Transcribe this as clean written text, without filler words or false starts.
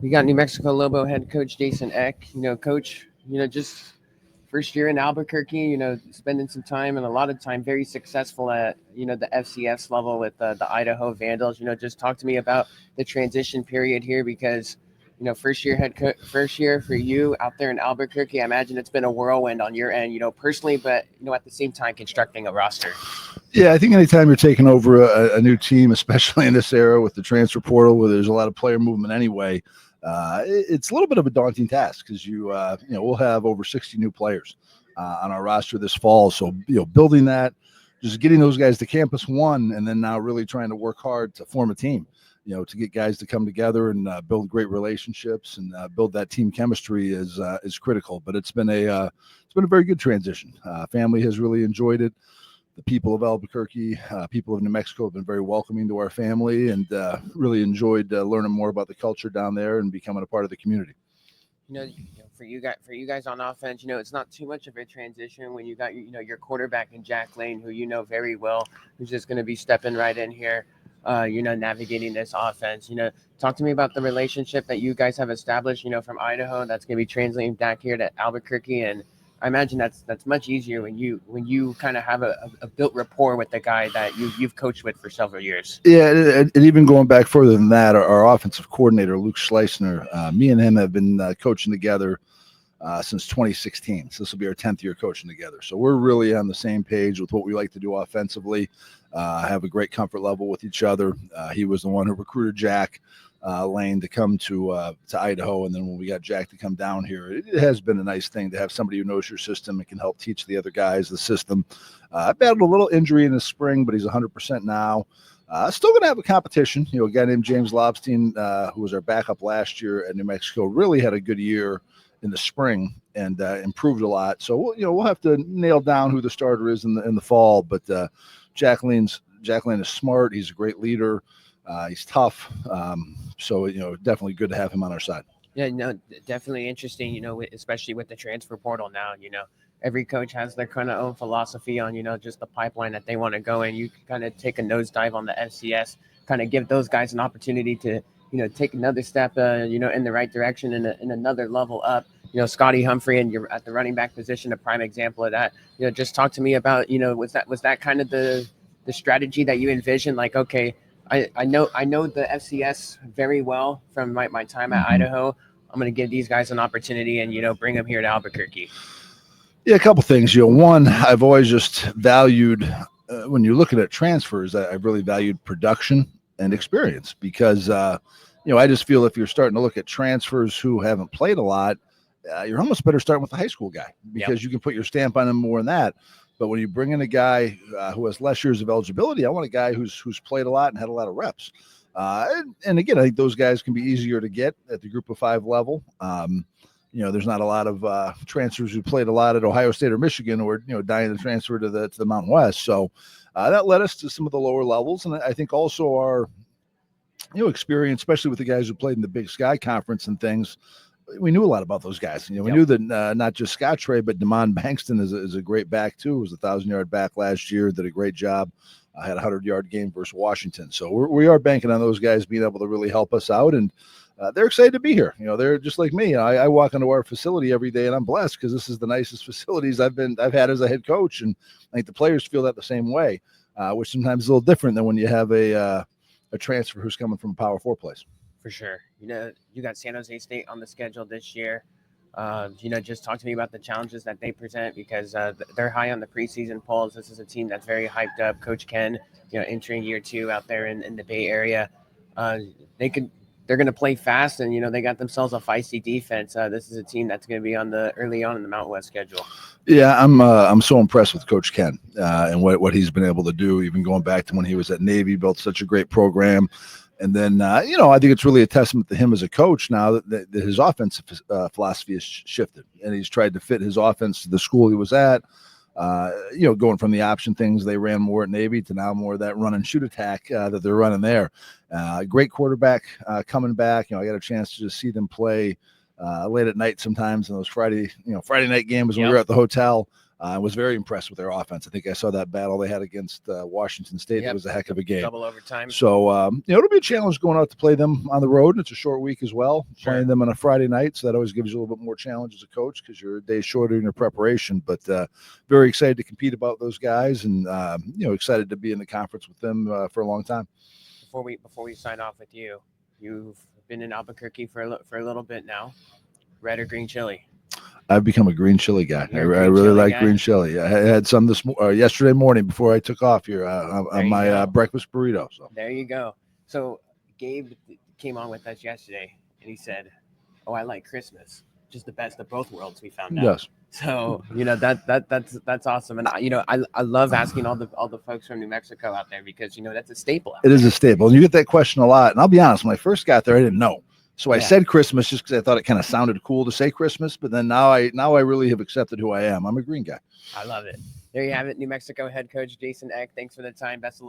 We got New Mexico Lobo head coach Jason Eck. Coach, just first year in Albuquerque, spending some time and a lot of time very successful at, the FCS level with the Idaho Vandals. Just talk to me about the transition period here because, first year for you out there in Albuquerque. I imagine it's been a whirlwind on your end, personally, but, at the same time, constructing a roster. Yeah, I think anytime you're taking over a new team, especially in this era with the transfer portal where there's a lot of player movement anyway, it's a little bit of a daunting task because we'll have over 60 new players on our roster this fall. So, building that, just getting those guys to campus one, and then now really trying to work hard to form a team, to get guys to come together and build great relationships and build that team chemistry is critical. But it's been a very good transition. Family has really enjoyed it. The people of Albuquerque, people of New Mexico have been very welcoming to our family and really enjoyed learning more about the culture down there and becoming a part of the community. For you guys on offense, it's not too much of a transition when you got your quarterback in Jack Lane, who very well, who's just going to be stepping right in here, navigating this offense. Talk to me about the relationship that you guys have established, from Idaho that's going to be translating back here to Albuquerque. And I imagine that's much easier when you kind of have a built rapport with the guy that you've coached with for several years. Yeah, and even going back further than that, our offensive coordinator, Luke Schleissner, me and him have been coaching together since 2016. So this will be our 10th year coaching together. So we're really on the same page with what we like to do offensively. Have a great comfort level with each other. He was the one who recruited Jack Lane to come to Idaho, and then when we got Jack to come down here, it has been a nice thing to have somebody who knows your system and can help teach the other guys the system. I battled a little injury in the spring, but he's 100% now. Still going to have a competition. A guy named James Lobstein, who was our backup last year at New Mexico, really had a good year in the spring and improved a lot. So we'll have to nail down who the starter is in the fall. But Jack Lane is smart. He's a great leader. He's tough. So definitely good to have him on our side. Yeah, no, definitely interesting, especially with the transfer portal now, every coach has their kind of own philosophy on, just the pipeline that they want to go in. You can kind of take a nosedive on the FCS, kind of give those guys an opportunity to, take another step, in the right direction and in another level up. Scotty Humphrey, and you're at the running back position, a prime example of that. Just talk to me about, was that kind of the strategy that you envisioned? Like, okay, I know the FCS very well from my time at Idaho. I'm going to give these guys an opportunity and, bring them here to Albuquerque. Yeah, a couple things. One, I've always just valued, when you're looking at transfers, I've really valued production and experience because, I just feel if you're starting to look at transfers who haven't played a lot, you're almost better starting with a high school guy because you can put your stamp on him more than that. But when you bring in a guy who has less years of eligibility, I want a guy who's played a lot and had a lot of reps. And again, I think those guys can be easier to get at the group of 5 level. There's not a lot of transfers who played a lot at Ohio State or Michigan or, dying to transfer to the Mountain West. So that led us to some of the lower levels. And I think also our, experience, especially with the guys who played in the Big Sky Conference and things, we knew a lot about those guys. We knew that not just Scott Trey, but Damon Bankston is a great back too. He was a 1,000-yard back last year, did a great job. Had a 100-yard game versus Washington. So we are banking on those guys being able to really help us out. And they're excited to be here. They're just like me. I walk into our facility every day and I'm blessed because this is the nicest facilities I've had as a head coach. And I think the players feel that the same way, which sometimes is a little different than when you have a transfer who's coming from a Power 4 place. For sure. You got San Jose State on the schedule this year. Just talk to me about the challenges that they present because they're high on the preseason polls. This is a team that's very hyped up. Coach Ken, entering year 2 out there in the Bay Area. They're going to play fast and, they got themselves a feisty defense. This is a team that's going to be early on in the Mountain West schedule. Yeah, I'm so impressed with Coach Ken and what he's been able to do, even going back to when he was at Navy, built such a great program. And then, I think it's really a testament to him as a coach now that his offensive philosophy has shifted and he's tried to fit his offense to the school he was at, going from the option things they ran more at Navy to now more of that run and shoot attack that they're running there. Great quarterback coming back. I got a chance to just see them play late at night sometimes in those Friday night games when we were at the hotel. I was very impressed with their offense. I think I saw that battle they had against Washington State. Yep. It was a heck of a game. Double overtime. So, it'll be a challenge going out to play them on the road. And it's a short week as well, Sure. playing them on a Friday night. So that always gives you a little bit more challenge as a coach because you're a day shorter in your preparation. But very excited to compete about those guys and, excited to be in the conference with them for a long time. Before we sign off with you, you've been in Albuquerque for a little bit now. Red or green chili? I've become a green chili guy. I You're a green really chili like guy? green chili. I had some yesterday morning before I took off here There on you my go. breakfast burrito. So There you go. So Gabe came on with us yesterday, and he said, "Oh, I like Christmas, just the best of both worlds." We found out. yes, So that's awesome, and I love asking all the folks from New Mexico out there because that's a staple. it is a staple, and you get that question a lot. And I'll be honest, when I first got there, I didn't know. So I Yeah. said Christmas just because I thought it kind of sounded cool to say Christmas. But then now I really have accepted who I am. I'm a green guy. I love it. There you have it, New Mexico head coach Jason Eck. Thanks for the time. Best of luck.